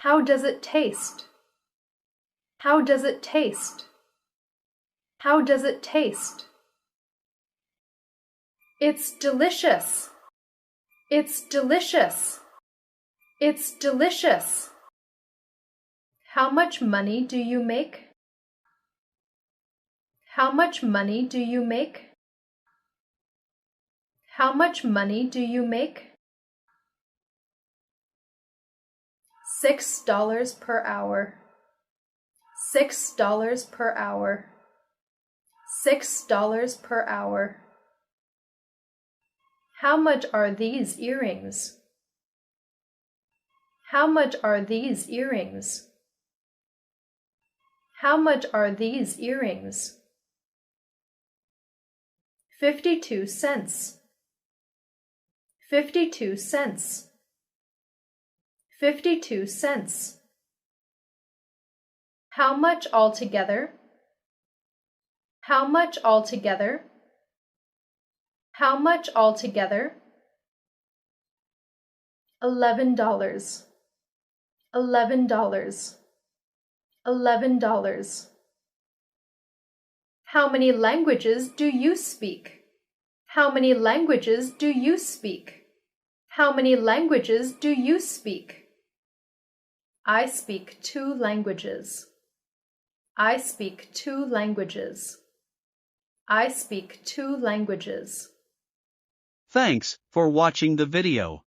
How does it taste? How does it taste? How does it taste? It's delicious. It's delicious. It's delicious. How much money do you make? How much money do you make? How much money do you make? $6 per hour. $6 per hour. $6 per hour. How much are these earrings? How much are these earrings? How much are these earrings? 52 cents. 52 cents. 52 cents. How much altogether? How much altogether? How much altogether? $11. $11. $11. How many languages do you speak? How many languages do you speak? How many languages do you speak? I speak 2 languages. I speak 2 languages. I speak 2 languages. Thanks for watching the video.